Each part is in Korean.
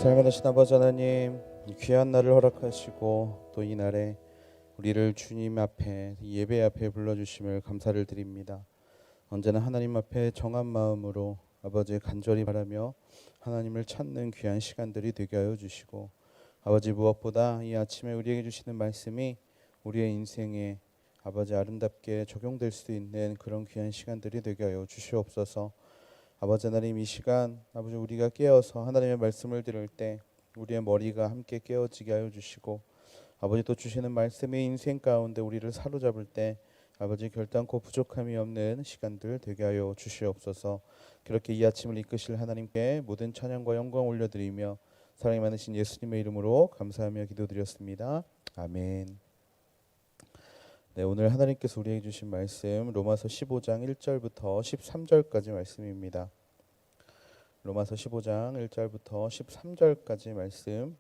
살아계신 아버지 하나님, 귀한 날을 허락하시고 또 이 날에 우리를 주님 앞에 예배 앞에 불러주심을 감사를 드립니다. 언제나 하나님 앞에 정한 마음으로 아버지 간절히 바라며 하나님을 찾는 귀한 시간들이 되게 하여 주시고, 아버지 무엇보다 이 아침에 우리에게 주시는 말씀이 우리의 인생에 아버지 아름답게 적용될 수 있는 그런 귀한 시간들이 되게 하여 주시옵소서. 아버지 하나님, 이 시간 아버지 우리가 깨어서 하나님의 말씀을 들을 때 우리의 머리가 함께 깨어지게 하여 주시고, 아버지 또 주시는 말씀이 인생 가운데 우리를 사로잡을 때 아버지 결단코 부족함이 없는 시간들 되게 하여 주시옵소서. 그렇게 이 아침을 이끄실 하나님께 모든 찬양과 영광 올려드리며 사랑이 많으신 예수님의 이름으로 감사하며 기도드렸습니다. 아멘. 네, 오늘 하나님께서 우리에게 주신 말씀 로마서 15장 1절부터 13절까지 말씀입니다. 로마서 15장 1절부터 13절까지 말씀.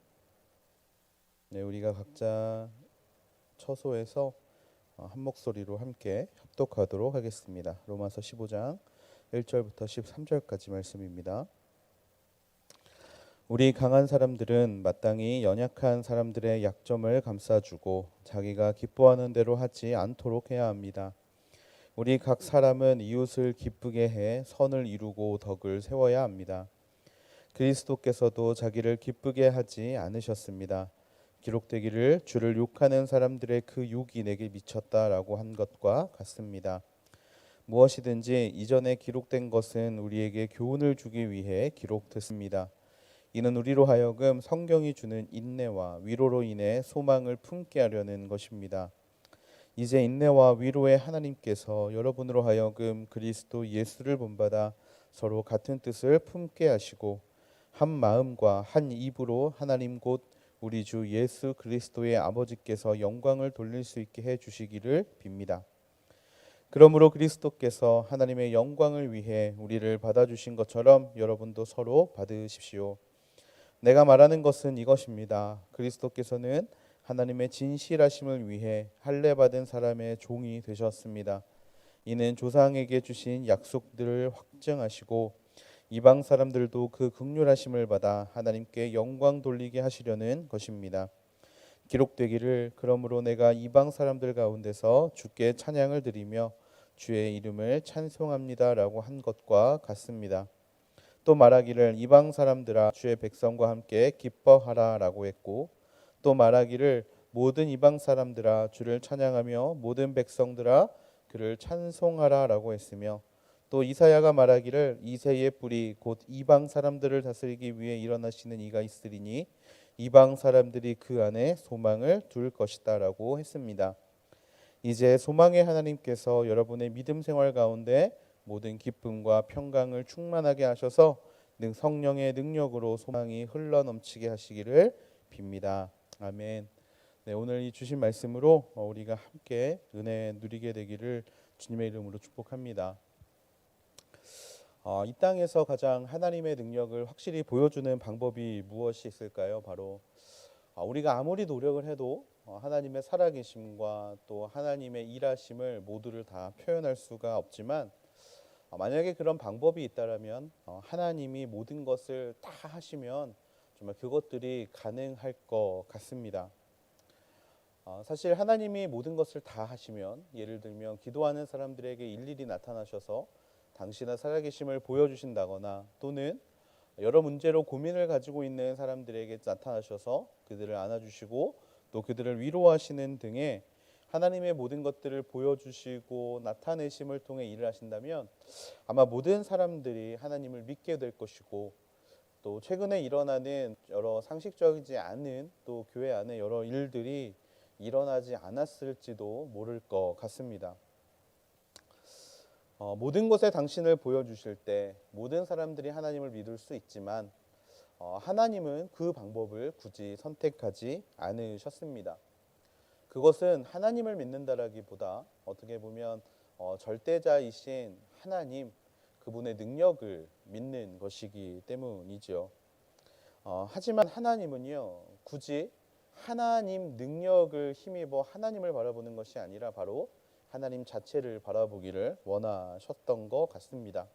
네, 우리가 각자 처소에서 한 목소리로 함께 합독하도록 하겠습니다. 로마서 15장 1절부터 13절까지 말씀입니다. 우리 강한 사람들은 마땅히 연약한 사람들의 약점을 감싸주고 자기가 기뻐하는 대로 하지 않도록 해야 합니다. 우리 각 사람은 이웃을 기쁘게 해 선을 이루고 덕을 세워야 합니다. 그리스도께서도 자기를 기쁘게 하지 않으셨습니다. 기록되기를 주를 욕하는 사람들의 그 욕이 내게 미쳤다라고 한 것과 같습니다. 무엇이든지 이전에 기록된 것은 우리에게 교훈을 주기 위해 기록됐습니다. 이는 우리로 하여금 성경이 주는 인내와 위로로 인해 소망을 품게 하려는 것입니다. 이제 인내와 위로의 하나님께서 여러분으로 하여금 그리스도 예수를 본받아 서로 같은 뜻을 품게 하시고 한 마음과 한 입으로 하나님 곧 우리 주 예수 그리스도의 아버지께서 영광을 돌릴 수 있게 해 주시기를 빕니다. 그러므로 그리스도께서 하나님의 영광을 위해 우리를 받아주신 것처럼 여러분도 서로 받으십시오. 내가 말하는 것은 이것입니다. 그리스도께서는 하나님의 진실하심을 위해 할례 받은 사람의 종이 되셨습니다. 이는 조상에게 주신 약속들을 확증하시고 이방 사람들도 그 긍휼하심을 받아 하나님께 영광 돌리게 하시려는 것입니다. 기록되기를 그러므로 내가 이방 사람들 가운데서 주께 찬양을 드리며 주의 이름을 찬송합니다라고 한 것과 같습니다. 또 말하기를 이방 사람들아 주의 백성과 함께 기뻐하라라고 했고, 또 말하기를 모든 이방 사람들아 주를 찬양하며 모든 백성들아 그를 찬송하라라고 했으며, 또 이사야가 말하기를 이새의 뿌리 곧 이방 사람들을 다스리기 위해 일어나시는 이가 있으리니 이방 사람들이 그 안에 소망을 둘 것이다라고 했습니다. 이제 소망의 하나님께서 여러분의 믿음 생활 가운데 모든 기쁨과 평강을 충만하게 하셔서 성령의 능력으로 소망이 흘러넘치게 하시기를 빕니다. 아멘. 네, 오늘 이 주신 말씀으로 우리가 함께 은혜 누리게 되기를 주님의 이름으로 축복합니다. 이 땅에서 가장 하나님의 능력을 확실히 보여주는 방법이 무엇이 있을까요? 바로 우리가 아무리 노력을 해도 하나님의 살아계심과 또 하나님의 일하심을 모두를 다 표현할 수가 없지만, 만약에 그런 방법이 있다라면 하나님이 모든 것을 다 하시면 정말 그것들이 가능할 것 같습니다. 사실 하나님이 모든 것을 다 하시면, 예를 들면 기도하는 사람들에게 일일이 나타나셔서 당신의 살아계심을 보여주신다거나, 또는 여러 문제로 고민을 가지고 있는 사람들에게 나타나셔서 그들을 안아주시고 또 그들을 위로하시는 등의 하나님의 모든 것들을 보여주시고 나타내심을 통해 일을 하신다면 아마 모든 사람들이 하나님을 믿게 될 것이고, 또 최근에 일어나는 여러 상식적이지 않은 또 교회 안에 여러 일들이 일어나지 않았을지도 모를 것 같습니다. 모든 것에 당신을 보여주실 때 모든 사람들이 하나님을 믿을 수 있지만 하나님은 그 방법을 굳이 선택하지 않으셨습니다. 그것은 하나님을 믿는다라기보다 어떻게 보면 절대자이신 하나님, 그분의 능력을 믿는 것이기 때문이죠. 하지만 하나님은요, 굳이 하나님 능력을 힘입어 하나님을 바라보는 것이 아니라 바로 하나님 자체를 바라보기를 원하셨던 것 같습니다.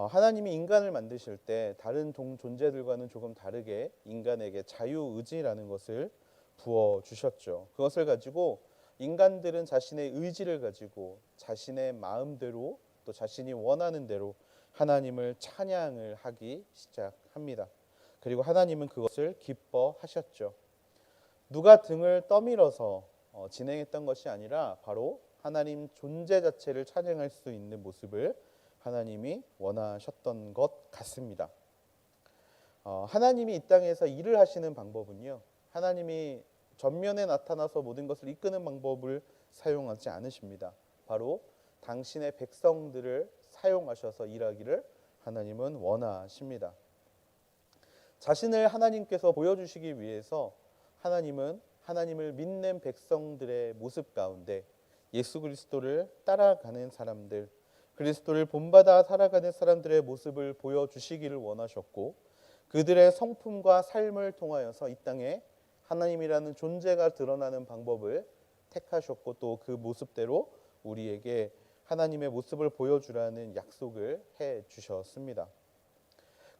하나님이 인간을 만드실 때 다른 존재들과는 조금 다르게 인간에게 자유의지라는 것을 부어 주셨죠. 그것을 가지고 인간들은 자신의 의지를 가지고 자신의 마음대로 또 자신이 원하는 대로 하나님을 찬양을 하기 시작합니다. 그리고 하나님은 그것을 기뻐하셨죠. 누가 등을 떠밀어서 진행했던 것이 아니라 바로 하나님 존재 자체를 찬양할 수 있는 모습을 하나님이 원하셨던 것 같습니다. 하나님이 이 땅에서 일을 하시는 방법은요, 하나님이 전면에 나타나서 모든 것을 이끄는 방법을 사용하지 않으십니다. 바로 당신의 백성들을 사용하셔서 일하기를 하나님은 원하십니다. 자신을 하나님께서 보여주시기 위해서 하나님은 하나님을 믿는 백성들의 모습 가운데 예수 그리스도를 따라가는 사람들, 그리스도를 본받아 살아가는 사람들의 모습을 보여주시기를 원하셨고, 그들의 성품과 삶을 통하여서 이 땅에 하나님이라는 존재가 드러나는 방법을 택하셨고, 또 그 모습대로 우리에게 하나님의 모습을 보여주라는 약속을 해 주셨습니다.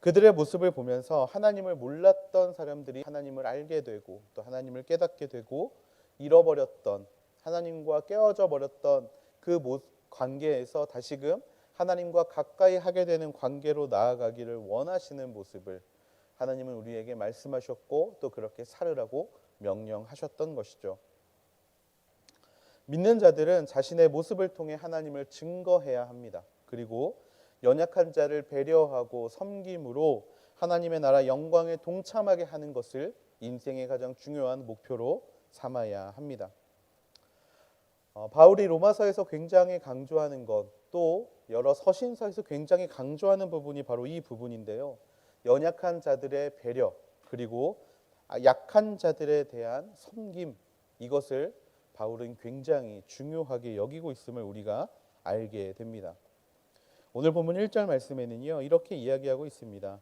그들의 모습을 보면서 하나님을 몰랐던 사람들이 하나님을 알게 되고, 또 하나님을 깨닫게 되고, 잃어버렸던, 하나님과 깨어져 버렸던 그 관계에서 다시금 하나님과 가까이 하게 되는 관계로 나아가기를 원하시는 모습을 하나님은 우리에게 말씀하셨고, 또 그렇게 살으라고 명령하셨던 것이죠. 믿는 자들은 자신의 모습을 통해 하나님을 증거해야 합니다. 그리고 연약한 자를 배려하고 섬김으로 하나님의 나라 영광에 동참하게 하는 것을 인생의 가장 중요한 목표로 삼아야 합니다. 바울이 로마서에서 굉장히 강조하는 것, 또 여러 서신서에서 굉장히 강조하는 부분이 바로 이 부분인데요. 연약한 자들의 배려, 그리고 약한 자들에 대한 섬김, 이것을 바울은 굉장히 중요하게 여기고 있음을 우리가 알게 됩니다. 오늘 본문 1절 말씀에는요, 이렇게 이야기하고 있습니다.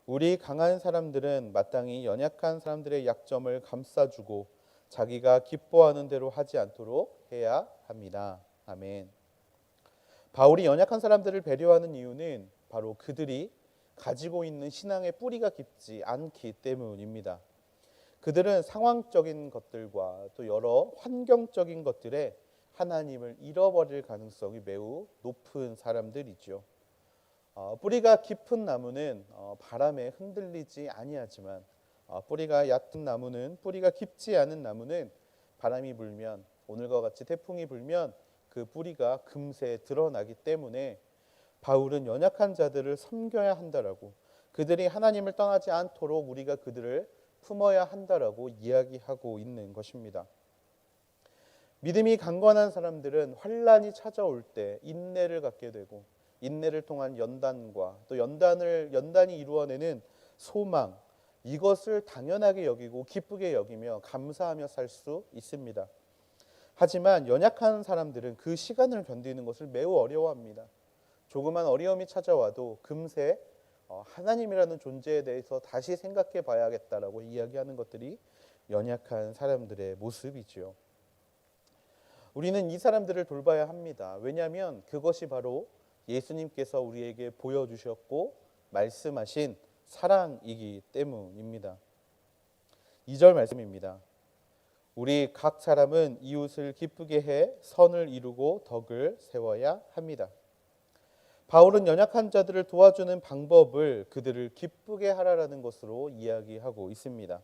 우리 강한 사람들은 마땅히 연약한 사람들의 약점을 감싸주고 자기가 기뻐하는 대로 하지 않도록 해야 합니다. 아멘. 바울이 연약한 사람들을 배려하는 이유는 바로 그들이 가지고 있는 신앙의 뿌리가 깊지 않기 때문입니다. 그들은 상황적인 것들과 또 여러 환경적인 것들에 하나님을 잃어버릴 가능성이 매우 높은 사람들이죠. 뿌리가 깊은 나무는 바람에 흔들리지 아니하지만, 뿌리가 얕은 나무는, 뿌리가 깊지 않은 나무는 바람이 불면, 오늘과 같이 태풍이 불면 그 뿌리가 금세 드러나기 때문에 바울은 연약한 자들을 섬겨야 한다라고, 그들이 하나님을 떠나지 않도록 우리가 그들을 품어야 한다라고 이야기하고 있는 것입니다. 믿음이 강건한 사람들은 환난이 찾아올 때 인내를 갖게 되고, 인내를 통한 연단과 또 연단이 이루어내는 소망, 이것을 당연하게 여기고 기쁘게 여기며 감사하며 살 수 있습니다. 하지만 연약한 사람들은 그 시간을 견디는 것을 매우 어려워합니다. 조그만 어려움이 찾아와도 금세 하나님이라는 존재에 대해서 다시 생각해 봐야겠다라고 이야기하는 것들이 연약한 사람들의 모습이지요. 우리는 이 사람들을 돌봐야 합니다. 왜냐하면 그것이 바로 예수님께서 우리에게 보여주셨고 말씀하신 사랑이기 때문입니다. 2절 말씀입니다. 우리 각 사람은 이웃을 기쁘게 해 선을 이루고 덕을 세워야 합니다. 바울은 연약한 자들을 도와주는 방법을 그들을 기쁘게 하라라는 것으로 이야기하고 있습니다.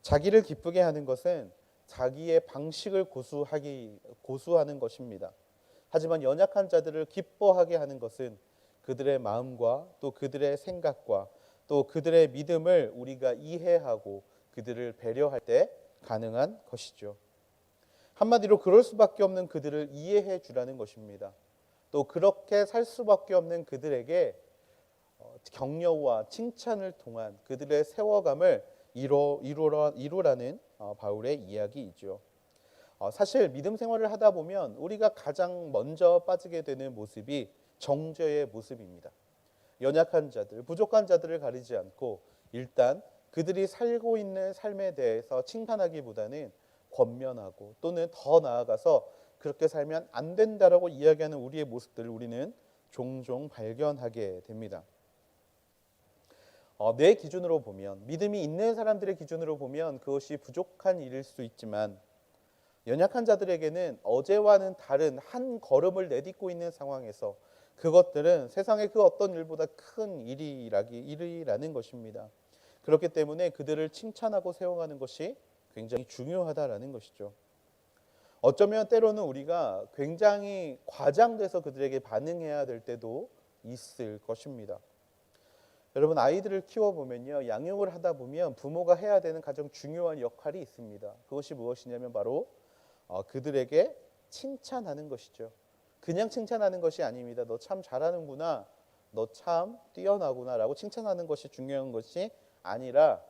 자기를 기쁘게 하는 것은 자기의 방식을 고수하는 것입니다. 하지만 연약한 자들을 기뻐하게 하는 것은 그들의 마음과 또 그들의 생각과 또 그들의 믿음을 우리가 이해하고 그들을 배려할 때 가능한 것이죠. 한마디로 그럴 수밖에 없는 그들을 이해해 주라는 것입니다. 또 그렇게 살 수밖에 없는 그들에게 격려와 칭찬을 통한 그들의 세워감을 이루라는 바울의 이야기이죠. 사실 믿음 생활을 하다 보면 우리가 가장 먼저 빠지게 되는 모습이 정죄의 모습입니다. 연약한 자들, 부족한 자들을 가리지 않고 일단 그들이 살고 있는 삶에 대해서 칭찬하기보다는 권면하고 또는 더 나아가서 그렇게 살면 안 된다라고 이야기하는 우리의 모습들을 우리는 종종 발견하게 됩니다. 내 기준으로 보면, 믿음이 있는 사람들의 기준으로 보면 그것이 부족한 일일 수 있지만 연약한 자들에게는 어제와는 다른 한 걸음을 내딛고 있는 상황에서 그것들은 세상의 그 어떤 일보다 큰 일이라는 것입니다. 그렇기 때문에 그들을 칭찬하고 세워가는 것이 굉장히 중요하다라는 것이죠. 어쩌면 때로는 우리가 굉장히 과장돼서 그들에게 반응해야 될 때도 있을 것입니다. 여러분, 아이들을 키워보면요, 양육을 하다 보면 부모가 해야 되는 가장 중요한 역할이 있습니다. 그것이 무엇이냐면 바로 그들에게 칭찬하는 것이죠. 그냥 칭찬하는 것이 아닙니다. 너 참 잘하는구나, 너 참 뛰어나구나 라고 칭찬하는 것이 중요한 것이 아니라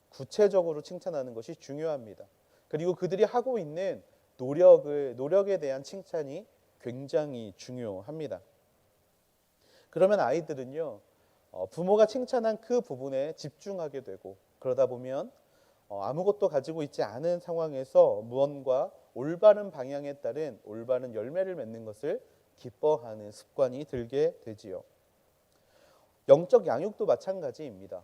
구체적으로 칭찬하는 것이 중요합니다. 그리고 그들이 하고 있는 노력에 대한 칭찬이 굉장히 중요합니다. 그러면 아이들은요, 부모가 칭찬한 그 부분에 집중하게 되고, 그러다 보면 아무것도 가지고 있지 않은 상황에서 무언가 올바른 방향에 따른 올바른 열매를 맺는 것을 기뻐하는 습관이 들게 되지요. 영적 양육도 마찬가지입니다.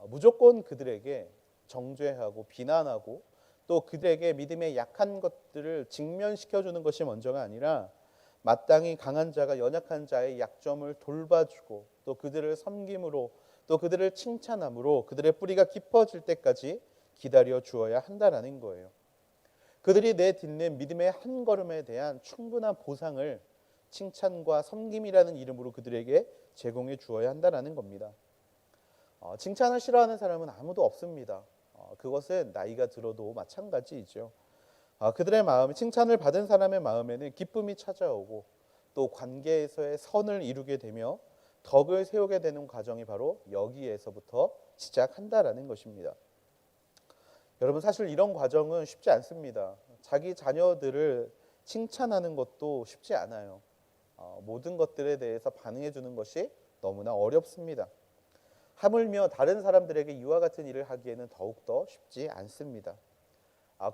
무조건 그들에게 정죄하고 비난하고 또 그들에게 믿음의 약한 것들을 직면시켜주는 것이 먼저가 아니라 마땅히 강한 자가 연약한 자의 약점을 돌봐주고 또 그들을 섬김으로 또 그들을 칭찬함으로 그들의 뿌리가 깊어질 때까지 기다려 주어야 한다라는 거예요. 그들이 내딛는 믿음의 한 걸음에 대한 충분한 보상을 칭찬과 섬김이라는 이름으로 그들에게 제공해 주어야 한다라는 겁니다. 칭찬을 싫어하는 사람은 아무도 없습니다. 그것은 나이가 들어도 마찬가지이죠. 그들의 마음이 칭찬을 받은 사람의 마음에는 기쁨이 찾아오고 또 관계에서의 선을 이루게 되며 덕을 세우게 되는 과정이 바로 여기에서부터 시작한다라는 것입니다. 여러분, 사실 이런 과정은 쉽지 않습니다. 자기 자녀들을 칭찬하는 것도 쉽지 않아요. 모든 것들에 대해서 반응해 주는 것이 너무나 어렵습니다. 하물며 다른 사람들에게 이와 같은 일을 하기에는 더욱더 쉽지 않습니다.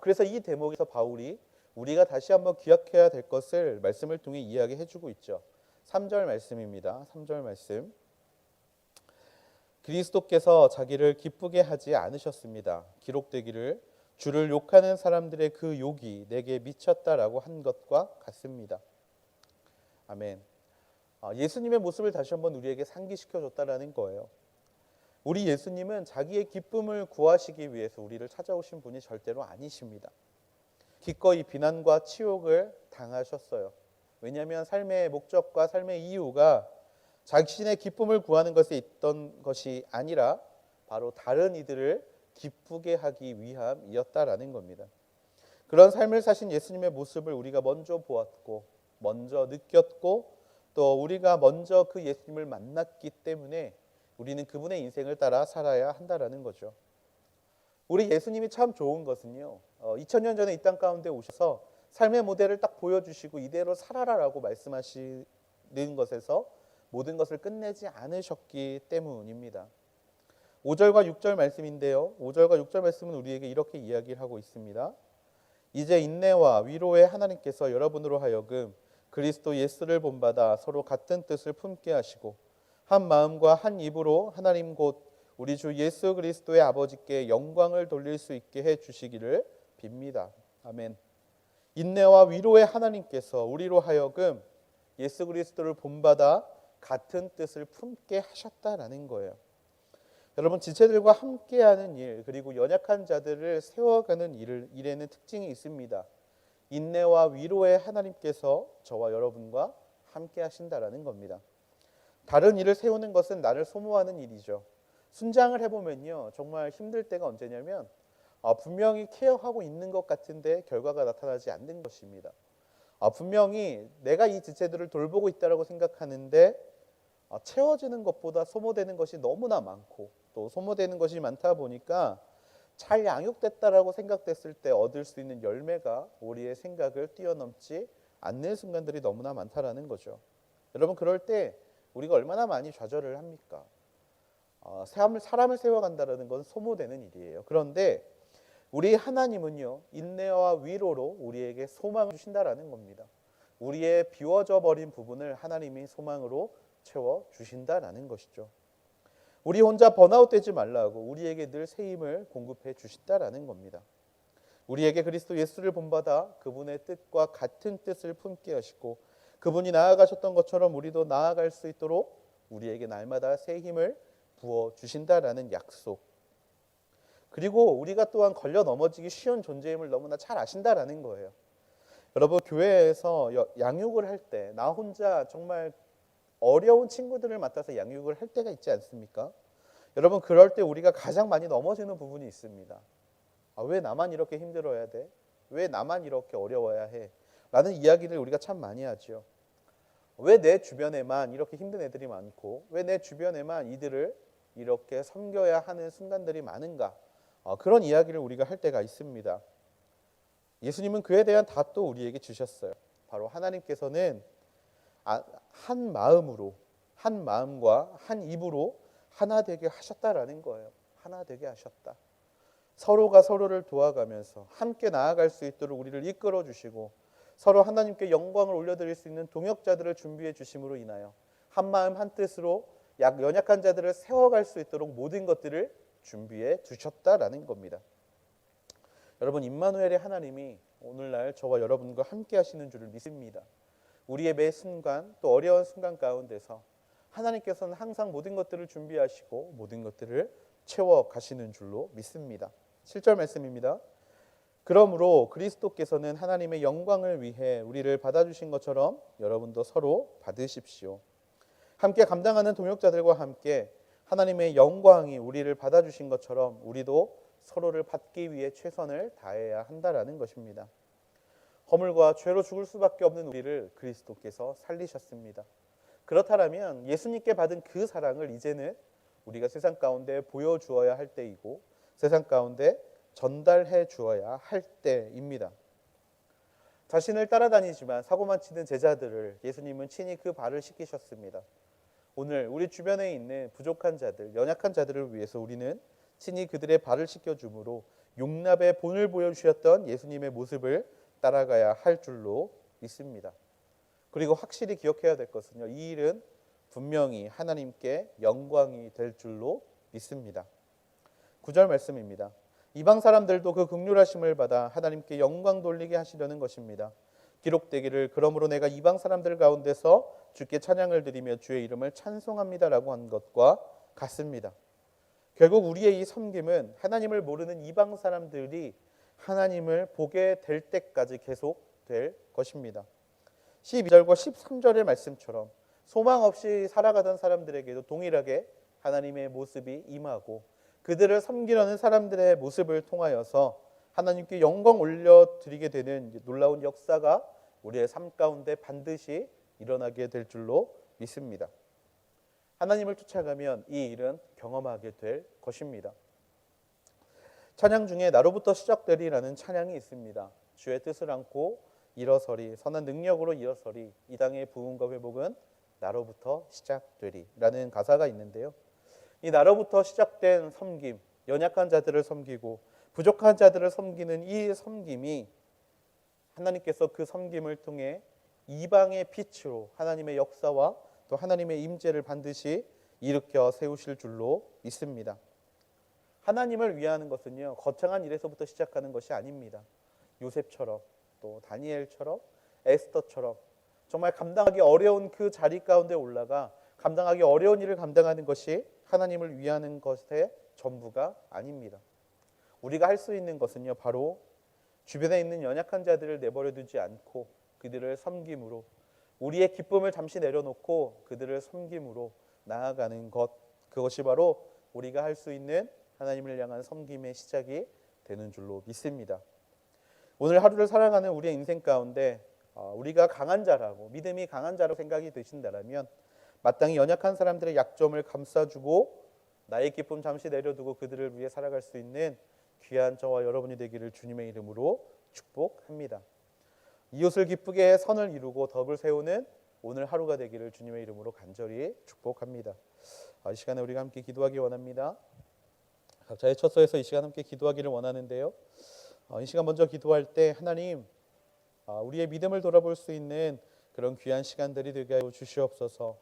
그래서 이 대목에서 바울이 우리가 다시 한번 기억해야 될 것을 말씀을 통해 이야기해 주고 있죠. 3절 말씀입니다. 3절 말씀. 그리스도께서 자기를 기쁘게 하지 않으셨습니다. 기록되기를 주를 욕하는 사람들의 그 욕이 내게 미쳤다라고 한 것과 같습니다. 아멘. 예수님의 모습을 다시 한번 우리에게 상기시켜 줬다라는 거예요. 우리 예수님은 자기의 기쁨을 구하시기 위해서 우리를 찾아오신 분이 절대로 아니십니다. 기꺼이 비난과 치욕을 당하셨어요. 왜냐하면 삶의 목적과 삶의 이유가 자신의 기쁨을 구하는 것에 있던 것이 아니라 바로 다른 이들을 기쁘게 하기 위함이었다라는 겁니다. 그런 삶을 사신 예수님의 모습을 우리가 먼저 보았고 먼저 느꼈고 또 우리가 먼저 그 예수님을 만났기 때문에 우리는 그분의 인생을 따라 살아야 한다라는 거죠. 우리 예수님이 참 좋은 것은요, 2000년 전에 이 땅 가운데 오셔서 삶의 모델을 딱 보여주시고 이대로 살아라라고 말씀하시는 것에서 모든 것을 끝내지 않으셨기 때문입니다. 5절과 6절 말씀인데요, 5절과 6절 말씀은 우리에게 이렇게 이야기를 하고 있습니다. 이제 인내와 위로의 하나님께서 여러분으로 하여금 그리스도 예수를 본받아 서로 같은 뜻을 품게 하시고 한 마음과 한 입으로 하나님 곧 우리 주 예수 그리스도의 아버지께 영광을 돌릴 수 있게 해 주시기를 빕니다. 아멘. 인내와 위로의 하나님께서 우리로 하여금 예수 그리스도를 본받아 같은 뜻을 품게 하셨다라는 거예요. 여러분, 지체들과 함께하는 일 그리고 연약한 자들을 세워가는 일에는 특징이 있습니다. 인내와 위로의 하나님께서 저와 여러분과 함께 하신다라는 겁니다. 다른 일을 세우는 것은 나를 소모하는 일이죠. 순장을 해보면요, 정말 힘들 때가 언제냐면 분명히 케어하고 있는 것 같은데 결과가 나타나지 않는 것입니다. 분명히 내가 이 지체들을 돌보고 있다고 생각하는데 채워지는 것보다 소모되는 것이 너무나 많고 또 소모되는 것이 많다 보니까 잘 양육됐다라고 생각됐을 때 얻을 수 있는 열매가 우리의 생각을 뛰어넘지 않는 순간들이 너무나 많다라는 거죠. 여러분, 그럴 때 우리가 얼마나 많이 좌절을 합니까? 사람을 세워간다는 건 소모되는 일이에요. 그런데 우리 하나님은요, 인내와 위로로 우리에게 소망을 주신다라는 겁니다. 우리의 비워져 버린 부분을 하나님이 소망으로 채워 주신다라는 것이죠. 우리 혼자 번아웃 되지 말라고 우리에게 늘 새 힘을 공급해 주신다라는 겁니다. 우리에게 그리스도 예수를 본받아 그분의 뜻과 같은 뜻을 품게 하시고 그분이 나아가셨던 것처럼 우리도 나아갈 수 있도록 우리에게 날마다 새 힘을 부어 주신다라는 약속. 그리고 우리가 또한 걸려 넘어지기 쉬운 존재임을 너무나 잘 아신다라는 거예요. 여러분, 교회에서 양육을 할 때 나 혼자 정말 어려운 친구들을 맡아서 양육을 할 때가 있지 않습니까? 여러분, 그럴 때 우리가 가장 많이 넘어지는 부분이 있습니다. 왜 나만 이렇게 힘들어야 돼? 왜 나만 이렇게 어려워야 해? 라는 이야기를 우리가 참 많이 하죠. 왜 내 주변에만 이렇게 힘든 애들이 많고 왜 내 주변에만 이들을 이렇게 섬겨야 하는 순간들이 많은가? 그런 이야기를 우리가 할 때가 있습니다. 예수님은 그에 대한 답도 우리에게 주셨어요. 바로 하나님께서는 한 마음으로, 한 마음과 한 입으로 하나 되게 하셨다라는 거예요. 하나 되게 하셨다. 서로가 서로를 도와가면서 함께 나아갈 수 있도록 우리를 이끌어 주시고 서로 하나님께 영광을 올려드릴 수 있는 동역자들을 준비해 주심으로 인하여 한 마음 한 뜻으로 연약한 자들을 세워갈 수 있도록 모든 것들을 준비해 두셨다라는 겁니다. 여러분, 임마누엘의 하나님이 오늘날 저와 여러분과 함께 하시는 줄을 믿습니다. 우리의 매 순간 또 어려운 순간 가운데서 하나님께서는 항상 모든 것들을 준비하시고 모든 것들을 채워 가시는 줄로 믿습니다. 7절 말씀입니다. 그러므로 그리스도께서는 하나님의 영광을 위해 우리를 받아주신 것처럼 여러분도 서로 받으십시오. 함께 감당하는 동역자들과 함께 하나님의 영광이 우리를 받아주신 것처럼 우리도 서로를 받기 위해 최선을 다해야 한다라는 것입니다. 허물과 죄로 죽을 수밖에 없는 우리를 그리스도께서 살리셨습니다. 그렇다면 예수님께 받은 그 사랑을 이제는 우리가 세상 가운데 보여주어야 할 때이고 세상 가운데 전달해 주어야 할 때입니다. 자신을 따라다니지만 사고만 치는 제자들을 예수님은 친히 그 발을 씻기셨습니다. 오늘 우리 주변에 있는 부족한 자들, 연약한 자들을 위해서 우리는 친히 그들의 발을 씻겨줌으로 용납의 본을 보여주셨던 예수님의 모습을 따라가야 할 줄로 믿습니다. 그리고 확실히 기억해야 될 것은요, 이 일은 분명히 하나님께 영광이 될 줄로 믿습니다. 9절 말씀입니다. 이방 사람들도 그 긍휼하심을 받아 하나님께 영광 돌리게 하시려는 것입니다. 기록되기를 그러므로 내가 이방 사람들 가운데서 주께 찬양을 드리며 주의 이름을 찬송합니다라고 한 것과 같습니다. 결국 우리의 이 섬김은 하나님을 모르는 이방 사람들이 하나님을 보게 될 때까지 계속될 것입니다. 12절과 13절의 말씀처럼 소망 없이 살아가던 사람들에게도 동일하게 하나님의 모습이 임하고 그들을 섬기려는 사람들의 모습을 통하여서 하나님께 영광 올려드리게 되는 놀라운 역사가 우리의 삶 가운데 반드시 일어나게 될 줄로 믿습니다. 하나님을 쫓아가면 이 일은 경험하게 될 것입니다. 찬양 중에 나로부터 시작되리라는 찬양이 있습니다. 주의 뜻을 안고 일어서리, 선한 능력으로 일어서리, 이 땅의 부흥과 회복은 나로부터 시작되리라는 가사가 있는데요. 이 나로부터 시작된 섬김, 연약한 자들을 섬기고 부족한 자들을 섬기는 이 섬김이 하나님께서 그 섬김을 통해 이방의 빛으로 하나님의 역사와 또 하나님의 임재를 반드시 일으켜 세우실 줄로 믿습니다. 하나님을 위하는 것은요, 거창한 일에서부터 시작하는 것이 아닙니다. 요셉처럼 또 다니엘처럼 에스더처럼 정말 감당하기 어려운 그 자리 가운데 올라가 감당하기 어려운 일을 감당하는 것이 하나님을 위하는 것의 전부가 아닙니다. 우리가 할 수 있는 것은요, 바로 주변에 있는 연약한 자들을 내버려 두지 않고 그들을 섬김으로 우리의 기쁨을 잠시 내려놓고 그들을 섬김으로 나아가는 것, 그것이 바로 우리가 할 수 있는 하나님을 향한 섬김의 시작이 되는 줄로 믿습니다. 오늘 하루를 살아가는 우리의 인생 가운데 우리가 강한 자라고 믿음이 강한 자로 생각이 되신다면 마땅히 연약한 사람들의 약점을 감싸주고 나의 기쁨 잠시 내려두고 그들을 위해 살아갈 수 있는 귀한 저와 여러분이 되기를 주님의 이름으로 축복합니다. 이웃을 기쁘게 해 선을 이루고 덕을 세우는 오늘 하루가 되기를 주님의 이름으로 간절히 축복합니다. 이 시간에 우리가 함께 기도하기 원합니다. 각자의 처소에서 이 시간 함께 기도하기를 원하는데요. 이 시간 먼저 기도할 때 하나님, 우리의 믿음을 돌아볼 수 있는 그런 귀한 시간들이 되게 하여 주시옵소서.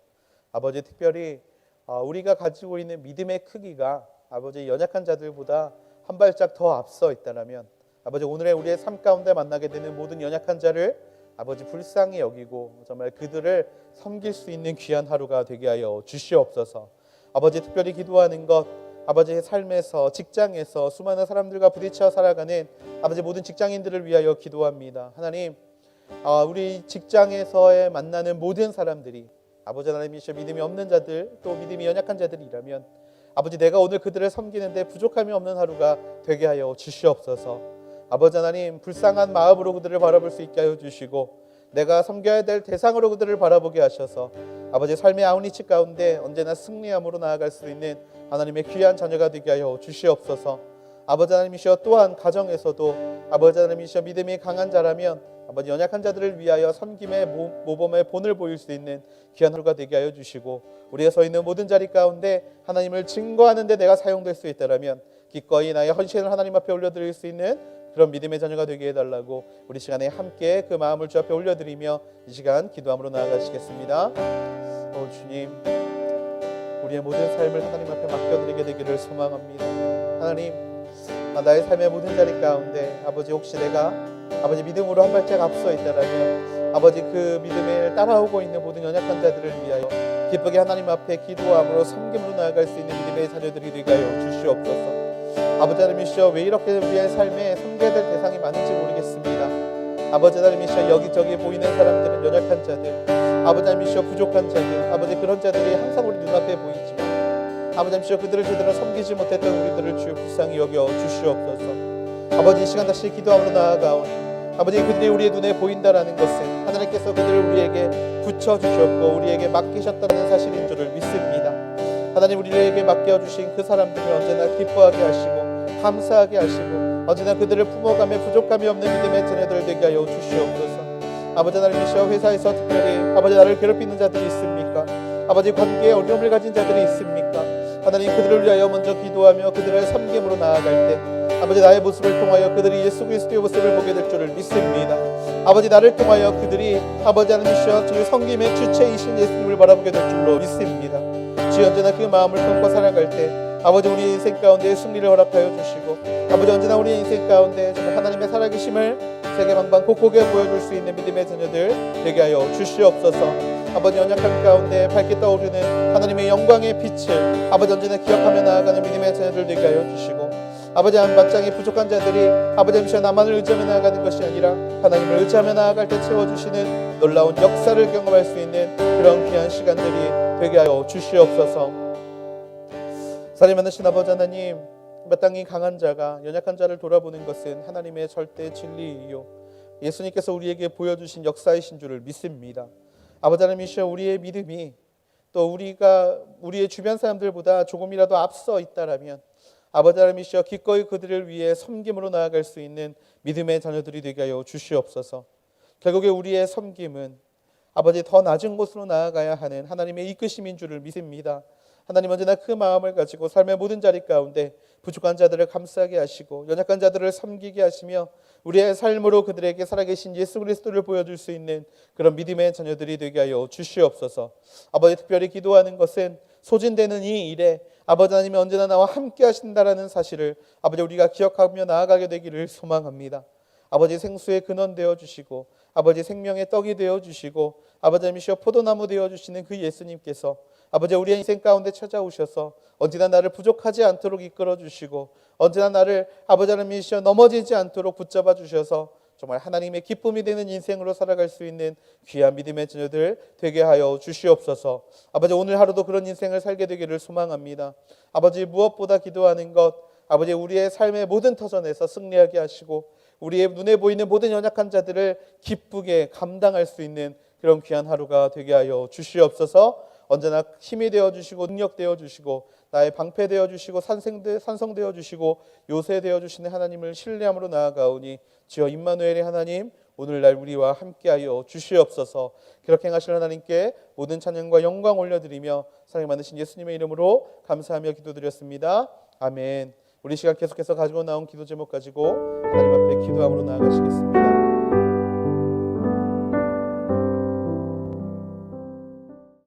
아버지, 특별히 우리가 가지고 있는 믿음의 크기가 아버지 연약한 자들보다 한 발짝 더 앞서 있다면 아버지, 오늘의 우리의 삶 가운데 만나게 되는 모든 연약한 자를 아버지 불쌍히 여기고 정말 그들을 섬길 수 있는 귀한 하루가 되게 하여 주시옵소서. 아버지, 특별히 기도하는 것, 아버지의 삶에서, 직장에서 수많은 사람들과 부딪혀 살아가는 아버지 모든 직장인들을 위하여 기도합니다. 하나님, 우리 직장에서의 만나는 모든 사람들이 아버지 하나님이시여 믿음이 없는 자들, 또 믿음이 연약한 자들이라면 아버지, 내가 오늘 그들을 섬기는데 부족함이 없는 하루가 되게 하여 주시옵소서. 아버지 하나님, 불쌍한 마음으로 그들을 바라볼 수 있게 하여 주시고 내가 섬겨야 될 대상으로 그들을 바라보게 하셔서 아버지 삶의 아웃리치 가운데 언제나 승리함으로 나아갈 수 있는 하나님의 귀한 자녀가 되게 하여 주시옵소서. 아버지 하나님이시여 또한 가정에서도 아버지 하나님이시여 믿음이 강한 자라면 아버지 연약한 자들을 위하여 섬김의 모범의 본을 보일 수 있는 귀한 하루가 되게 하여 주시고 우리가 서 있는 모든 자리 가운데 하나님을 증거하는 데 내가 사용될 수 있다면 기꺼이 나의 헌신을 하나님 앞에 올려드릴 수 있는 그런 믿음의 자녀가 되게 해달라고 우리 시간에 함께 그 마음을 주 앞에 올려드리며 이 시간 기도함으로 나아가시겠습니다. 주님, 우리의 모든 삶을 하나님 앞에 맡겨드리게 되기를 소망합니다. 하나님, 나의 삶의 모든 자리 가운데 아버지, 혹시 내가 아버지 믿음으로 한 발짝 앞서 있다면 아버지 그 믿음을 따라오고 있는 모든 연약한 자들을 위하여 기쁘게 하나님 앞에 기도함으로 섬김으로 나아갈 수 있는 믿음의 자녀들이 되게 하여 주시옵소서. 아버지 하나님이시여, 왜 이렇게 우리의 삶에 섬겨야 될 대상이 많은지 모르겠습니다. 아버지 하나님이시여, 여기저기 보이는 사람들은 연약한 자들, 아버지 하나님이시여 부족한 자들, 아버지 그런 자들이 항상 우리 눈앞에 보이지만 아버지 하나님이시여 그들을 제대로 섬기지 못했던 우리들을 주여 불쌍히 여겨 주시옵소서. 아버지, 이 시간 다시 기도함으로 나아가오니 아버지, 그들이 우리의 눈에 보인다라는 것은 하나님께서 그들을 우리에게 붙여주셨고 우리에게 맡기셨다는 사실인 줄을 믿습니다. 하나님, 우리에게 맡겨주신 그 사람들을 언제나 기뻐하게 하시고 감사하게 하시고 언제나 그들을 품어가며 부족함이 없는 믿음의 자녀들 되게 하여 주시옵소서. 아버지 하나님이시여, 회사에서 특별히 아버지 나를 괴롭히는 자들이 있습니까? 아버지 관계에 어려움을 가진 자들이 있습니까? 하나님, 그들을 위하여 먼저 기도하며 그들을 섬김으로 나아갈 때 아버지 나의 모습을 통하여 그들이 예수 그리스도의 모습을 보게 될 줄을 믿습니다. 아버지, 나를 통하여 그들이 아버지 하나님이시여 주의 섬김의 주체이신 예수님을 바라보게 될 줄로 믿습니다. 주여, 언제나 그 마음을 품고 살아갈 때 아버지 우리 인생 가운데 승리를 허락하여 주시고 아버지 언제나 우리 인생 가운데 정말 하나님의 살아계심을 세계방방 곳곳에 보여줄 수 있는 믿음의 자녀들 되게 하여 주시옵소서. 아버지, 연약한 가운데 밝게 떠오르는 하나님의 영광의 빛을 아버지 언제나 기억하며 나아가는 믿음의 자녀들 되게 하여 주시고 아버지, 한바탕이 부족한 자들이 아버지 하나님이시여 나만을 의지하며 나아가는 것이 아니라 하나님을 의지하며 나아갈 때 채워주시는 놀라운 역사를 경험할 수 있는 그런 귀한 시간들이 되게 하여 주시옵소서. 사랑이 많으신 아버지 하나님, 마땅히 강한 자가 연약한 자를 돌아보는 것은 하나님의 절대 진리이요 예수님께서 우리에게 보여주신 역사이신 줄을 믿습니다. 아버지 하나님이시여, 우리의 믿음이 또 우리의 주변 사람들보다 조금이라도 앞서 있다라면 아버지 하나님이시여 기꺼이 그들을 위해 섬김으로 나아갈 수 있는 믿음의 자녀들이 되게 하여 주시옵소서. 결국에 우리의 섬김은 아버지 더 낮은 곳으로 나아가야 하는 하나님의 이끄심인 줄을 믿습니다. 하나님, 언제나 그 마음을 가지고 삶의 모든 자리 가운데 부족한 자들을 감싸게 하시고 연약한 자들을 섬기게 하시며 우리의 삶으로 그들에게 살아계신 예수 그리스도를 보여줄 수 있는 그런 믿음의 자녀들이 되게 하여 주시옵소서. 아버지, 특별히 기도하는 것은 소진되는 이 일에 아버지 하나님이 언제나 나와 함께 하신다라는 사실을 아버지 우리가 기억하며 나아가게 되기를 소망합니다. 아버지, 생수의 근원 되어주시고 아버지 생명의 떡이 되어주시고 아버지 하나님이시여 포도나무 되어주시는 그 예수님께서 아버지 우리의 인생 가운데 찾아오셔서 언제나 나를 부족하지 않도록 이끌어주시고 언제나 나를 아버지 하나님이시여 넘어지지 않도록 붙잡아 주셔서 정말 하나님의 기쁨이 되는 인생으로 살아갈 수 있는 귀한 믿음의 자녀들 되게 하여 주시옵소서. 아버지, 오늘 하루도 그런 인생을 살게 되기를 소망합니다. 아버지, 무엇보다 기도하는 것, 아버지 우리의 삶의 모든 터전에서 승리하게 하시고 우리의 눈에 보이는 모든 연약한 자들을 기쁘게 감당할 수 있는 그런 귀한 하루가 되게 하여 주시옵소서. 언제나 힘이 되어주시고 능력 되어주시고 나의 방패 되어주시고 산성 되어주시고 요새 되어주시는 하나님을 신뢰함으로 나아가오니 주여 임마누엘의 하나님, 오늘날 우리와 함께하여 주시옵소서. 그렇게 행하실 하나님께 모든 찬양과 영광 올려드리며 사랑이 많으신 예수님의 이름으로 감사하며 기도드렸습니다. 아멘. 우리 시간 계속해서 가지고 나온 기도 제목 가지고 하나님 앞에 기도함으로 나아가시겠습니다.